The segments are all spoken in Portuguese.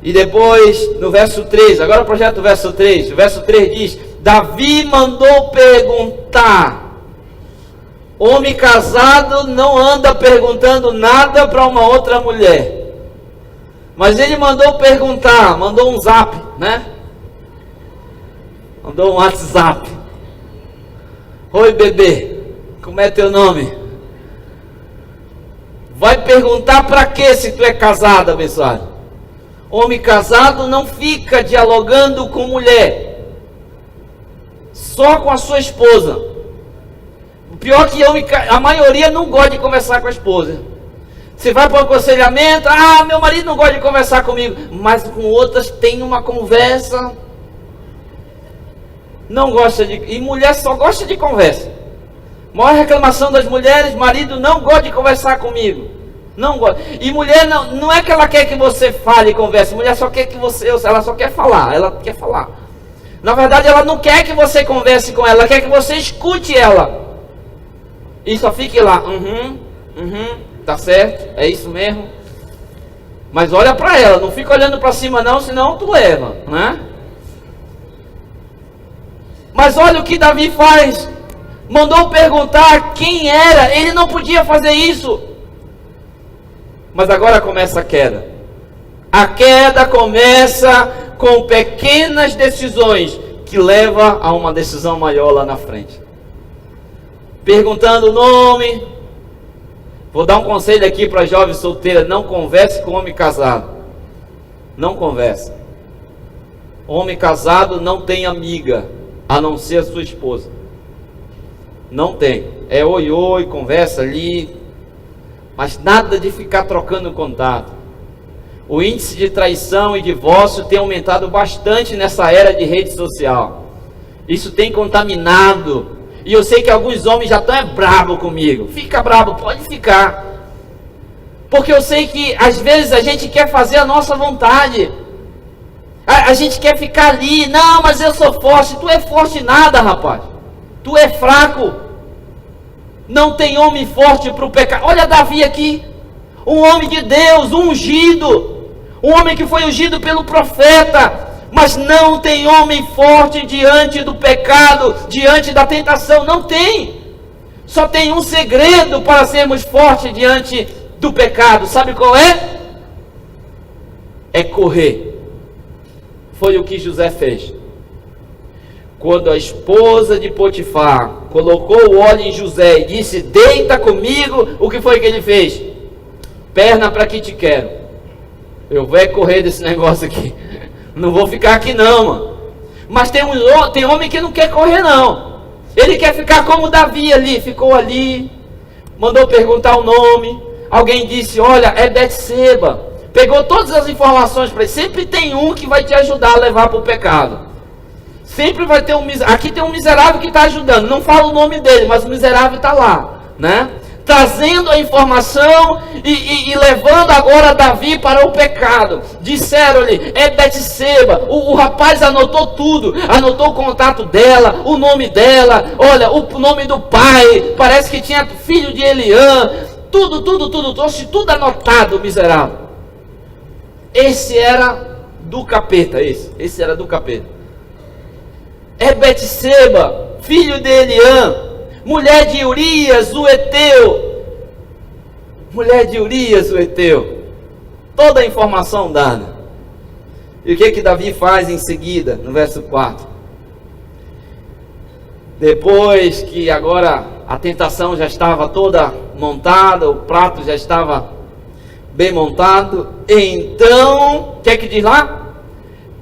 E depois, no verso 3, agora o projeto do verso 3. O verso 3 diz: Davi mandou perguntar. Homem casado não anda perguntando nada para uma outra mulher. Mas ele mandou perguntar, mandou um zap, né? Mandou um WhatsApp. Oi, bebê, como é teu nome? Vai perguntar para quê se tu é casado, abençoado? Homem casado não fica dialogando com mulher, só com a sua esposa. O pior que a maioria não gosta de conversar com a esposa. Você vai para o aconselhamento, meu marido não gosta de conversar comigo, mas com outras tem uma conversa. Não gosta de... E mulher só gosta de conversa. Maior reclamação das mulheres: marido não gosta de conversar comigo. Não gosta. E mulher não é que ela quer que você fale e converse. Mulher só quer que você... Ela só quer falar. Ela quer falar. Na verdade, ela não quer que você converse com ela. Ela quer que você escute ela. E só fique lá. Tá certo. É isso mesmo. Mas olha para ela. Não fica olhando para cima não. Senão tu leva, né? Mas olha o que Davi faz. Mandou perguntar quem era. Ele não podia fazer isso. Mas agora começa a queda. A queda começa com pequenas decisões que levam a uma decisão maior lá na frente. Perguntando o nome. Vou dar um conselho aqui para jovem solteira: não converse com homem casado. Não converse. Homem casado não tem amiga, a não ser a sua esposa. Não tem. É oi, oi, conversa ali, mas nada de ficar trocando contato. O índice de traição e divórcio tem aumentado bastante nessa era de rede social. Isso tem contaminado. E eu sei que alguns homens já estão bravo comigo. Fica bravo, pode ficar. Porque eu sei que às vezes a gente quer fazer a nossa vontade. A gente quer ficar ali. Não, mas eu sou forte. Tu é forte nada, rapaz. Tu é fraco. Não tem homem forte para o pecado. Olha Davi aqui. Um homem de Deus, um ungido. Um homem que foi ungido pelo profeta. Mas não tem homem forte diante do pecado, diante da tentação. Não tem. Só tem um segredo para sermos fortes diante do pecado. Sabe qual é? É correr. Foi o que José fez. Quando a esposa de Potifar colocou o óleo em José e disse: deita comigo, o que foi que ele fez? Perna para que te quero. Eu vou correr desse negócio aqui. Não vou ficar aqui não, mano. Mas tem homem que não quer correr não. Ele quer ficar como Davi ali. Ficou ali. Mandou perguntar o nome. Alguém disse: olha, é Betseba. Pegou todas as informações para ele. Sempre tem um que vai te ajudar a levar para o pecado. Sempre vai ter um miserável. Aqui tem um miserável que está ajudando. Não fala o nome dele, mas o miserável está lá, né? Trazendo a informação e levando agora Davi para o pecado. Disseram-lhe: é Betseba. O rapaz anotou tudo. Anotou o contato dela, o nome dela. Olha, o nome do pai. Parece que tinha filho de Eliã. Tudo. Trouxe tudo anotado, miserável. Esse era do capeta. Esse era do capeta. É Betseba, filho de Eliã, mulher de Urias, o Eteu. Mulher de Urias, o Eteu. Toda a informação dada. E o que Davi faz em seguida, no verso 4? Depois que agora a tentação já estava toda montada, o prato já estava bem montado, então, o que diz lá?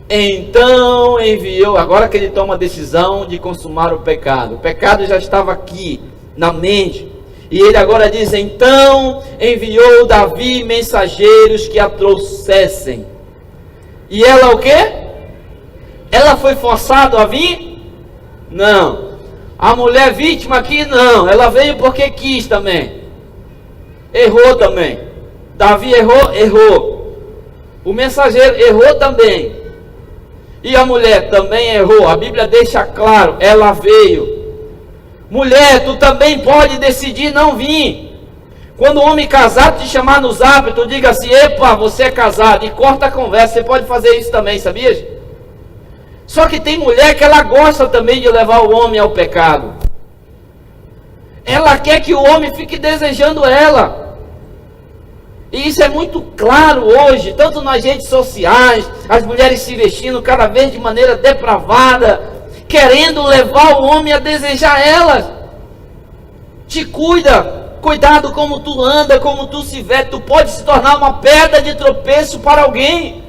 Então enviou, agora que ele toma a decisão de consumar o pecado. O pecado já estava aqui, na mente. E ele agora diz: então enviou Davi mensageiros que a trouxessem. E ela o quê? Ela foi forçada a vir? Não. A mulher vítima aqui não. Ela veio porque quis também. Errou também. Davi errou. O mensageiro errou também. E a mulher também errou. A Bíblia deixa claro, ela veio. Mulher, tu também pode decidir não vir. Quando o homem casado te chamar no zap, tu diga assim: epa, você é casado, e corta a conversa. Você pode fazer isso também, sabia? Só que tem mulher que ela gosta também de levar o homem ao pecado. Ela quer que o homem fique desejando ela. E isso é muito claro hoje, tanto nas redes sociais, as mulheres se vestindo cada vez de maneira depravada, querendo levar o homem a desejar elas. Te cuida, cuidado como tu anda, como tu se veste. Tu pode se tornar uma pedra de tropeço para alguém.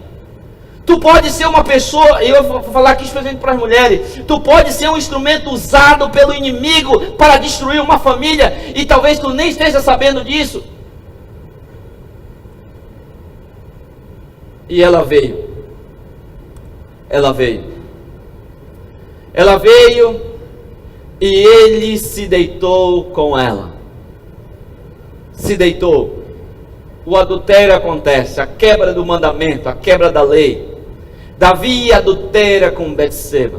Tu pode ser uma pessoa, eu vou falar aqui especialmente para as mulheres, tu pode ser um instrumento usado pelo inimigo para destruir uma família, e talvez tu nem esteja sabendo disso. E ela veio, e ele se deitou com ela, o adultério acontece, a quebra do mandamento, a quebra da lei. Davi adultera com Betseba,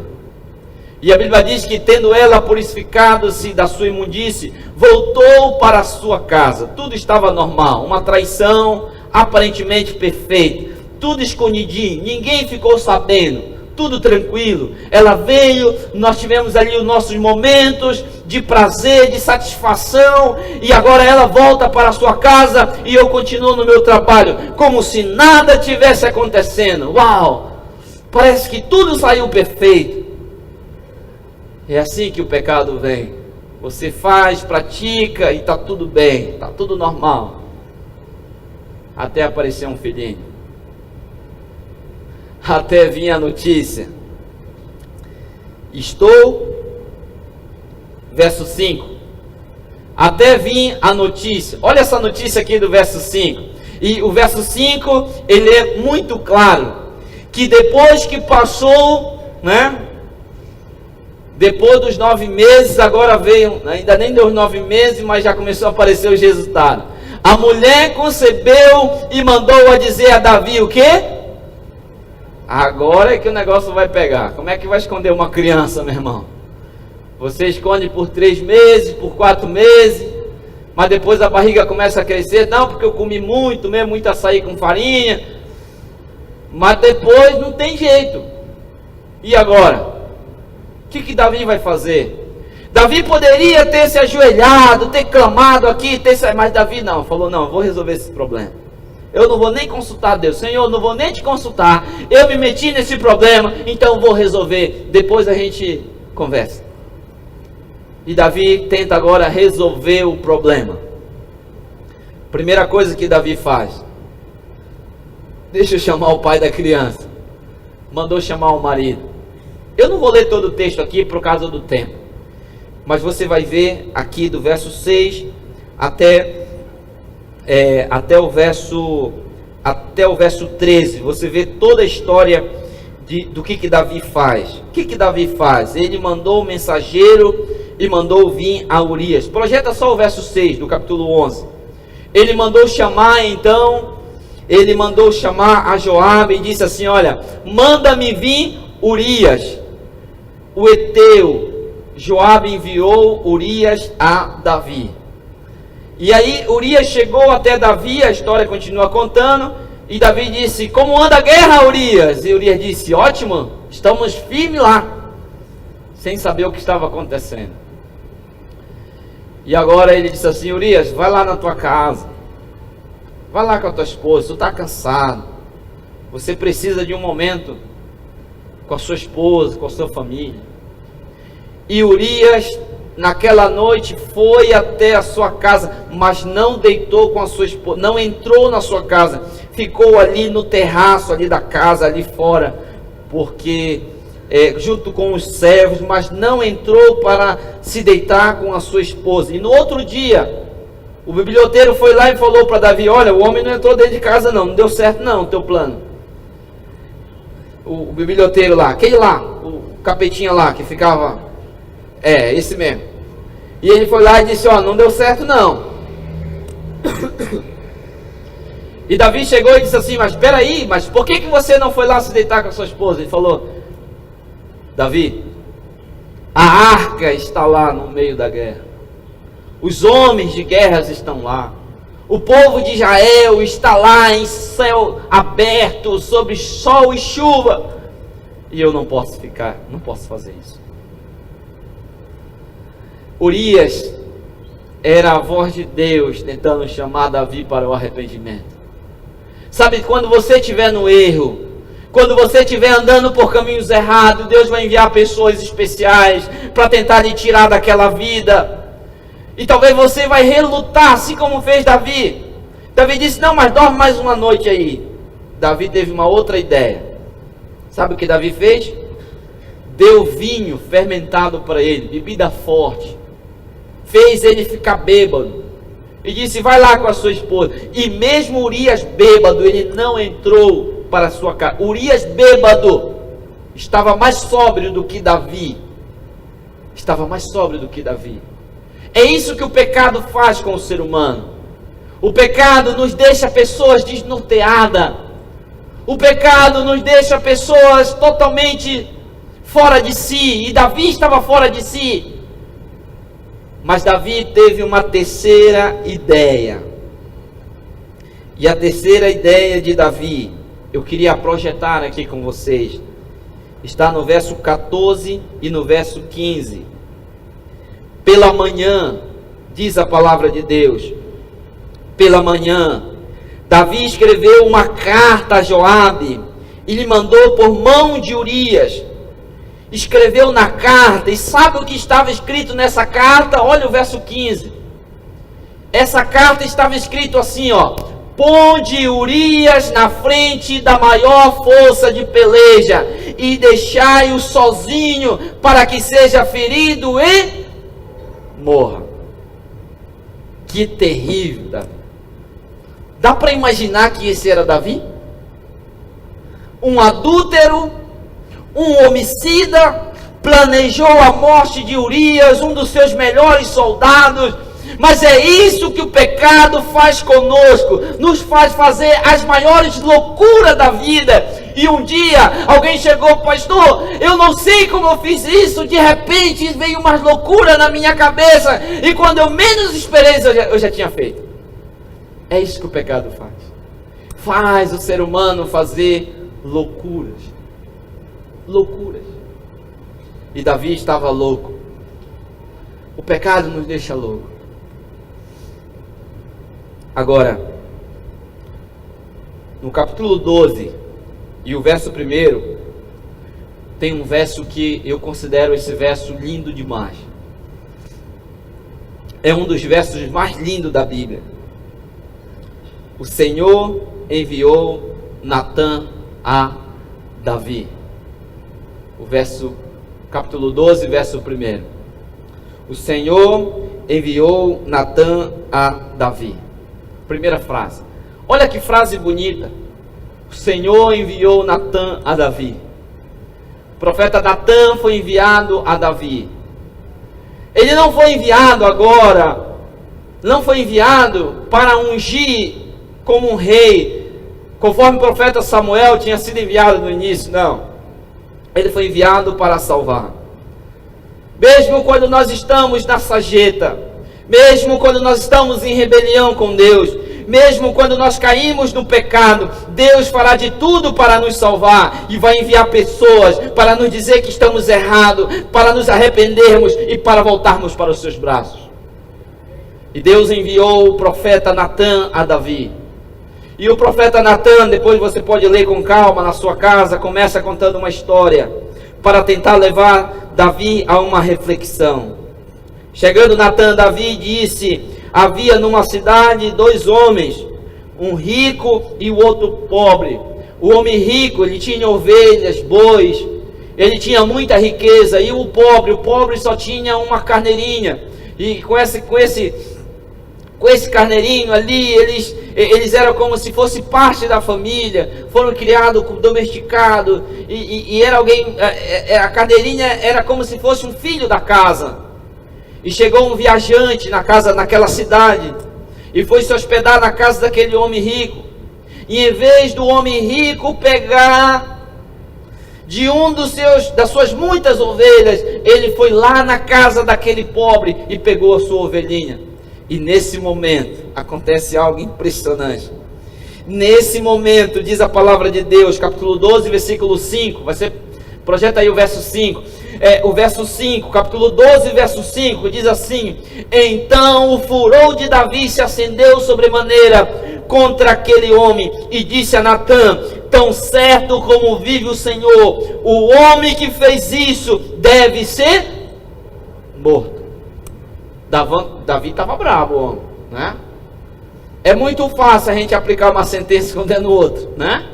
e a Bíblia diz que, tendo ela purificado-se da sua imundície, voltou para a sua casa. Tudo estava normal, uma traição aparentemente perfeita, tudo escondidinho, ninguém ficou sabendo, tudo tranquilo. Ela veio, nós tivemos ali os nossos momentos de prazer, de satisfação, e agora ela volta para a sua casa, e eu continuo no meu trabalho, como se nada tivesse acontecendo. Uau! Parece que tudo saiu perfeito. É assim que o pecado vem. Você faz, pratica e está tudo bem, está tudo normal. Até aparecer um filhinho. Até vir a notícia. Verso 5. Até vir a notícia. Olha essa notícia aqui do verso 5. E o verso 5, ele é muito claro. Que depois que passou, depois dos 9 meses, agora veio, ainda nem deu os 9 meses, mas já começou a aparecer os resultados. A mulher concebeu e mandou a dizer a Davi o quê? Agora é que o negócio vai pegar. Como é que vai esconder uma criança, meu irmão? Você esconde por 3 meses, por 4 meses, mas depois a barriga começa a crescer. Não, porque eu comi muito, mesmo muito açaí com farinha. Mas depois não tem jeito. E agora? O que Davi vai fazer? Davi poderia ter se ajoelhado, ter clamado aqui, mas Davi não. Falou: não, eu vou resolver esse problema. Eu não vou nem consultar Deus. Senhor, não vou nem te consultar. Eu me meti nesse problema, então vou resolver. Depois a gente conversa. E Davi tenta agora resolver o problema. Primeira coisa que Davi faz: deixa eu chamar o pai da criança. Mandou chamar o marido. Eu não vou ler todo o texto aqui por causa do tempo, mas você vai ver aqui do verso 6 até o verso 13. Você vê toda a história do que Davi faz. O que Davi faz? Ele mandou o mensageiro e mandou vir a Urias. Projeta só o verso 6 do capítulo 11. Ele mandou chamar a Joabe e disse assim: olha, manda-me vir Urias, o Eteu. Joabe enviou Urias a Davi. E aí Urias chegou até Davi, a história continua contando, e Davi disse: como anda a guerra, Urias? E Urias disse: ótimo, estamos firmes lá, sem saber o que estava acontecendo. E agora ele disse assim: Urias, vai lá na tua casa, vai lá com a tua esposa, tu está cansado, você precisa de um momento com a sua esposa, com a sua família. E Urias naquela noite foi até a sua casa, mas não deitou com a sua esposa, não entrou na sua casa, ficou ali no terraço ali da casa, ali fora, porque junto com os servos, mas não entrou para se deitar com a sua esposa. E no outro dia, o biblioteiro foi lá e falou para Davi: olha, o homem não entrou dentro de casa não deu certo não o teu plano. O biblioteiro lá, aquele lá, o capetinha lá que ficava, esse mesmo. E ele foi lá e disse: ó, não deu certo não. E Davi chegou e disse assim: mas espera aí, mas por que você não foi lá se deitar com a sua esposa? Ele falou: Davi, a arca está lá no meio da guerra, os homens de guerras estão lá, O povo de Israel está lá em céu aberto, sobre sol e chuva, e eu não posso fazer isso. Urias era a voz de Deus tentando chamar Davi para o arrependimento. Sabe, quando você estiver no erro, quando você estiver andando por caminhos errados, Deus vai enviar pessoas especiais para tentar lhe tirar daquela vida. E talvez você vai relutar, assim como fez Davi. Davi disse: não, mas dorme mais uma noite aí. Davi teve uma outra ideia. Sabe o que Davi fez? Deu vinho fermentado para ele, bebida forte. Fez ele ficar bêbado. E disse: vai lá com a sua esposa. E mesmo Urias bêbado, ele não entrou para a sua casa. Urias bêbado estava mais sóbrio do que Davi. É isso que o pecado faz com o ser humano. O pecado nos deixa pessoas desnorteadas. O pecado nos deixa pessoas totalmente fora de si. E Davi estava fora de si. Mas Davi teve uma terceira ideia. E a terceira ideia de Davi, eu queria projetar aqui com vocês, está no verso 14 e no verso 15. Pela manhã, diz a palavra de Deus, pela manhã, Davi escreveu uma carta a Joabe e lhe mandou por mão de Urias. Escreveu na carta, e sabe o que estava escrito nessa carta? Olha o verso 15. Essa carta estava escrito assim, ó: ponde Urias na frente da maior força de peleja, e deixai-o sozinho, para que seja ferido e morra. Que terrível, Davi. Dá para imaginar que esse era Davi? Um adúltero, um homicida, planejou a morte de Urias, um dos seus melhores soldados. Mas é isso que o pecado faz conosco, nos faz fazer as maiores loucuras da vida. E um dia alguém chegou: pastor, eu não sei como eu fiz isso, de repente veio umas loucuras na minha cabeça, e quando eu menos esperei, eu já tinha feito. É isso que o pecado faz o ser humano fazer loucuras. E Davi estava louco. O pecado nos deixa louco. Agora, no capítulo 12 e o verso 1, tem um verso que eu considero esse verso lindo demais. É um dos versos mais lindos da Bíblia. O Senhor enviou Natã a Davi. Capítulo 12, verso 1. O Senhor enviou Natã a Davi. Primeira frase. Olha que frase bonita. O Senhor enviou Natã a Davi. O profeta Natã foi enviado a Davi. Ele não foi enviado agora, não foi enviado para ungir como um rei, conforme o profeta Samuel tinha sido enviado no início, não. Ele foi enviado para salvar. Mesmo quando nós estamos na sarjeta, mesmo quando nós estamos em rebelião com Deus, mesmo quando nós caímos no pecado, Deus fará de tudo para nos salvar, e vai enviar pessoas para nos dizer que estamos errados, para nos arrependermos e para voltarmos para os seus braços. E Deus enviou o profeta Natã a Davi. E o profeta Natã, depois você pode ler com calma na sua casa, começa contando uma história para tentar levar Davi a uma reflexão. Chegando Natã a Davi, disse: havia numa cidade 2 homens, um rico e o outro pobre. O homem rico, ele tinha ovelhas, bois, ele tinha muita riqueza. E o pobre só tinha uma carneirinha. E com esse carneirinho ali, eles eram como se fosse parte da família, foram criados, domesticados, e era alguém, a carneirinha era como se fosse um filho da casa. E chegou um viajante naquela cidade, e foi se hospedar na casa daquele homem rico. E em vez do homem rico pegar de das suas muitas ovelhas, ele foi lá na casa daquele pobre e pegou a sua ovelhinha. E nesse momento acontece algo impressionante. Nesse momento, diz a palavra de Deus, capítulo 12, versículo 5. Projeta aí o verso 5. O verso 5, capítulo 12, verso 5, diz assim: então o furor de Davi se acendeu sobremaneira contra aquele homem, e disse a Natã: tão certo como vive o Senhor, o homem que fez isso deve ser morto. Davi estava bravo, homem, né? É muito fácil a gente aplicar uma sentença condenando o outro, né?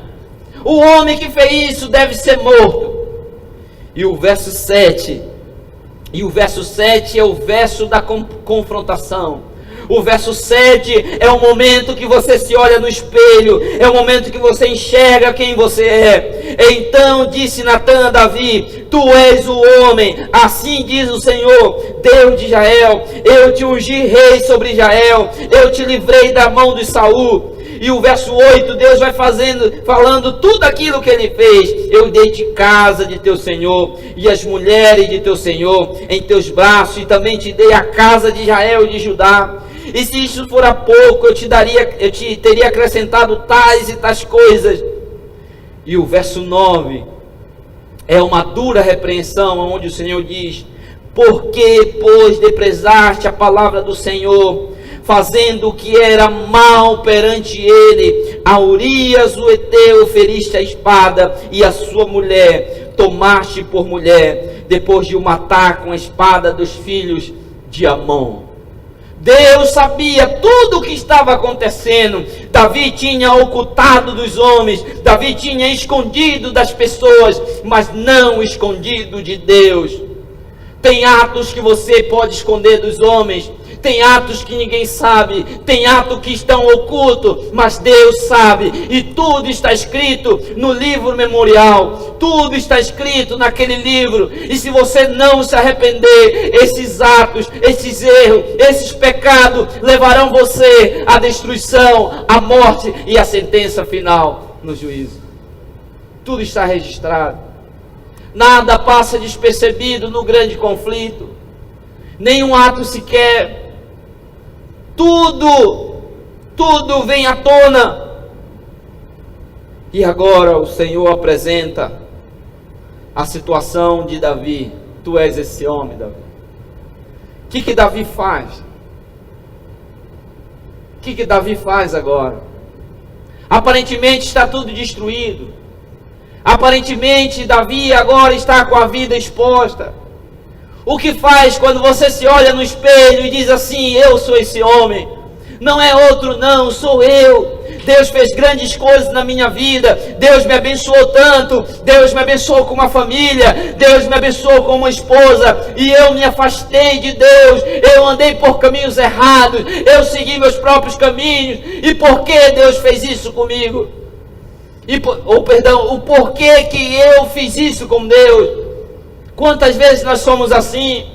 O homem que fez isso deve ser morto. E o verso 7 é o verso da confrontação. O verso 7 é o momento que você se olha no espelho, é o momento que você enxerga quem você é. Então disse Natã a Davi: tu és o homem, assim diz o Senhor, Deus de Israel, eu te ungi rei sobre Israel, eu te livrei da mão de Saul. E o verso 8, Deus vai falando tudo aquilo que ele fez. Eu dei-te casa de teu Senhor, e as mulheres de teu Senhor em teus braços, e também te dei a casa de Israel e de Judá. E se isso fora pouco, eu te teria acrescentado tais e tais coisas. E o verso 9 é uma dura repreensão, onde o Senhor diz: por que, pois, desprezaste a palavra do Senhor, fazendo o que era mal perante ele? A Urias o Heteu feriste a espada, e a sua mulher tomaste por mulher, depois de o matar com a espada dos filhos de Amon. Deus sabia tudo o que estava acontecendo. Davi tinha ocultado dos homens, Davi tinha escondido das pessoas, mas não escondido de Deus. Tem atos que você pode esconder dos homens, tem atos que ninguém sabe, tem atos que estão ocultos, mas Deus sabe, e tudo está escrito no livro memorial, tudo está escrito naquele livro. E se você não se arrepender, esses atos, esses erros, esses pecados levarão você à destruição, à morte e à sentença final no juízo. Tudo está registrado, nada passa despercebido no grande conflito, nenhum ato sequer. Tudo vem à tona. E agora o Senhor apresenta a situação de Davi. Tu és esse homem, Davi. O que Davi faz? O que Davi faz agora? Aparentemente está tudo destruído. Aparentemente Davi agora está com a vida exposta. O que faz quando você se olha no espelho e diz assim: eu sou esse homem, não é outro não, sou eu. Deus fez grandes coisas na minha vida, Deus me abençoou tanto, Deus me abençoou com uma família, Deus me abençoou com uma esposa, e eu me afastei de Deus, eu andei por caminhos errados, eu segui meus próprios caminhos. E por que Deus fez isso comigo? O porquê que eu fiz isso com Deus? Quantas vezes nós somos assim?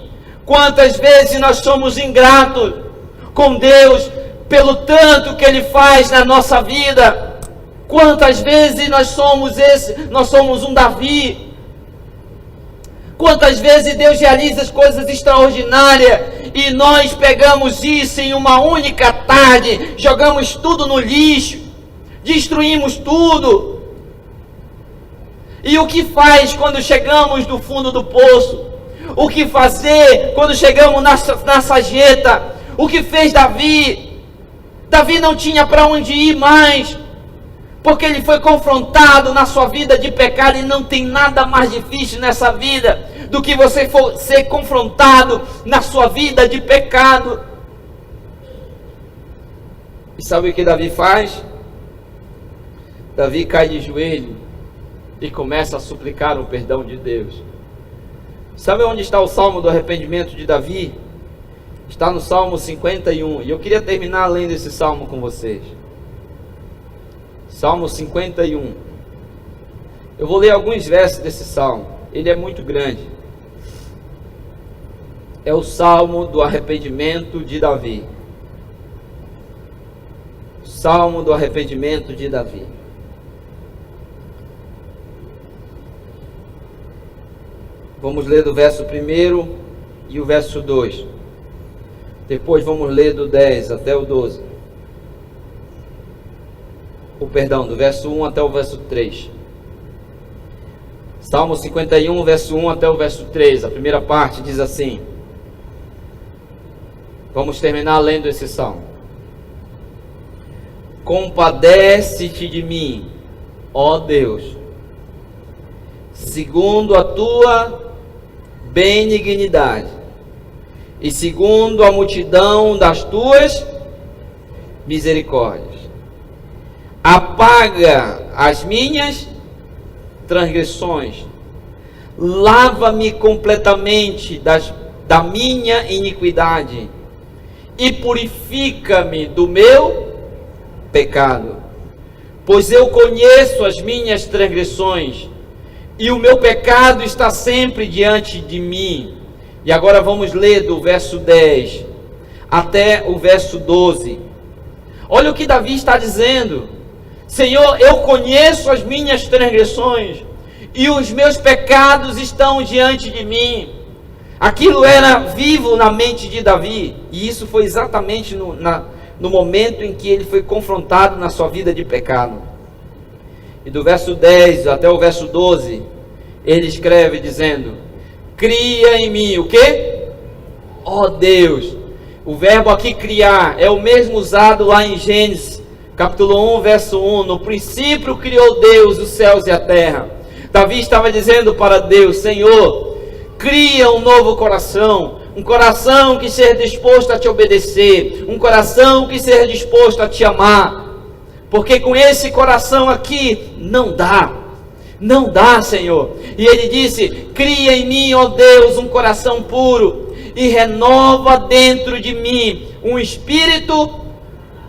Quantas vezes nós somos ingratos com Deus pelo tanto que Ele faz na nossa vida? Quantas vezes nós somos um Davi? Quantas vezes Deus realiza as coisas extraordinárias e nós pegamos isso em uma única tarde, jogamos tudo no lixo, destruímos tudo. E o que faz quando chegamos no fundo do poço? O que fazer quando chegamos na sarjeta? O que fez Davi? Davi não tinha para onde ir mais, porque ele foi confrontado na sua vida de pecado. E não tem nada mais difícil nessa vida do que você ser confrontado na sua vida de pecado. E sabe o que Davi faz? Davi cai de joelho e começa a suplicar o perdão de Deus. Sabe onde está o salmo do arrependimento de Davi? Está no Salmo 51. E eu queria terminar lendo esse salmo com vocês. Salmo 51. Eu vou ler alguns versos desse salmo. Ele é muito grande. É o salmo do arrependimento de Davi. Salmo do arrependimento de Davi. Vamos ler do verso 1 e o verso 2. Depois vamos ler do 10 até o 12. Do verso 1 até o verso 3. Salmo 51, verso 1 até o verso 3. A primeira parte diz assim. Vamos terminar lendo esse salmo. Compadece-te de mim, ó Deus, segundo a tua benignidade e segundo a multidão das tuas misericórdias. Apaga as minhas transgressões, lava-me completamente da minha iniquidade e purifica-me do meu pecado, pois eu conheço as minhas transgressões e o meu pecado está sempre diante de mim. E agora vamos ler do verso 10 até o verso 12. Olha o que Davi está dizendo: Senhor, eu conheço as minhas transgressões e os meus pecados estão diante de mim. Aquilo era vivo na mente de Davi, e isso foi exatamente no momento em que ele foi confrontado na sua vida de pecado. E do verso 10 até o verso 12, ele escreve dizendo: cria em mim o quê? Ó Deus. O verbo aqui criar é o mesmo usado lá em Gênesis capítulo 1, verso 1. No princípio criou Deus os céus e a terra. Davi estava dizendo para Deus: Senhor, cria um novo coração, um coração que seja disposto a te obedecer, um coração que seja disposto a te amar, porque com esse coração aqui não dá, Senhor. E ele disse: cria em mim, ó Deus, um coração puro e renova dentro de mim um espírito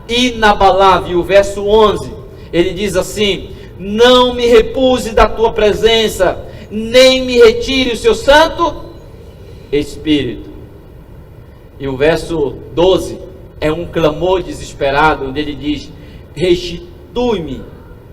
inabalável. O verso 11, ele diz assim: não me repuse da tua presença, nem me retire o seu santo Espírito. E o verso 12 é um clamor desesperado, onde ele diz: restitui-me,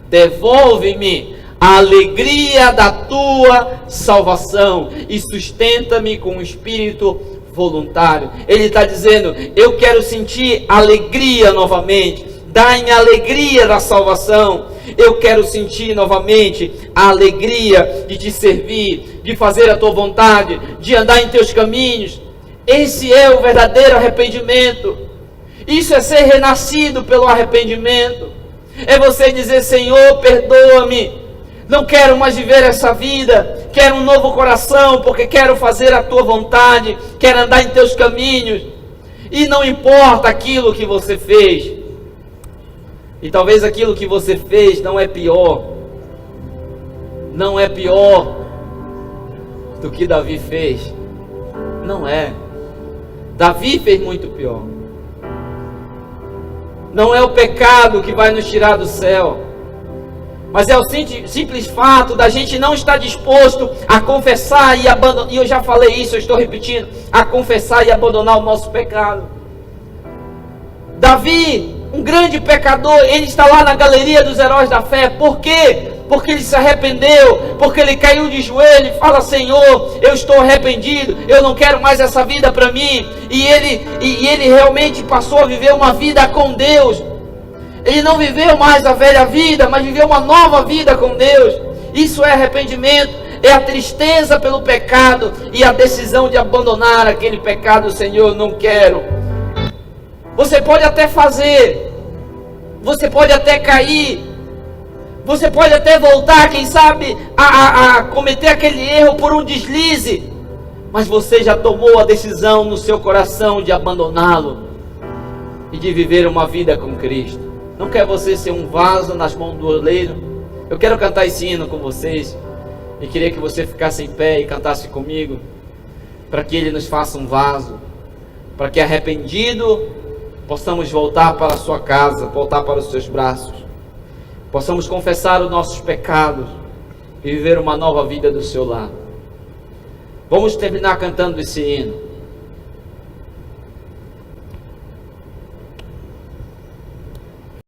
devolve-me a alegria da tua salvação e sustenta-me com um espírito voluntário. Ele está dizendo: eu quero sentir alegria novamente, dá-me a alegria da salvação. Eu quero sentir novamente a alegria de te servir, de fazer a tua vontade, de andar em teus caminhos. Esse é o verdadeiro arrependimento. Isso é ser renascido pelo arrependimento. É você dizer: Senhor, perdoa-me, não quero mais viver essa vida, quero um novo coração, porque quero fazer a tua vontade, quero andar em teus caminhos, e não importa aquilo que você fez. E talvez aquilo que você fez não é pior do que Davi fez. Não é. Davi fez muito pior. Não é o pecado que vai nos tirar do céu, mas é o simples fato da gente não estar disposto a confessar e abandonar. E eu já falei isso, eu estou repetindo: a confessar e abandonar o nosso pecado. Davi, um grande pecador, ele está lá na galeria dos heróis da fé. Por quê? Porque ele se arrependeu, porque ele caiu de joelho e fala: Senhor, eu estou arrependido, eu não quero mais essa vida para mim. E ele realmente passou a viver uma vida com Deus. Ele não viveu mais a velha vida, mas viveu uma nova vida com Deus. Isso é arrependimento, é a tristeza pelo pecado e a decisão de abandonar aquele pecado. Senhor, não quero. Você pode até fazer, você pode até cair, você pode até voltar, quem sabe, a cometer aquele erro por um deslize, mas você já tomou a decisão no seu coração de abandoná-lo e de viver uma vida com Cristo. Não quer você ser um vaso nas mãos do oleiro? Eu quero cantar esse hino com vocês, e queria que você ficasse em pé e cantasse comigo, para que Ele nos faça um vaso, para que arrependido possamos voltar para a sua casa, voltar para os seus braços, possamos confessar os nossos pecados e viver uma nova vida do seu lado. Vamos terminar cantando esse hino.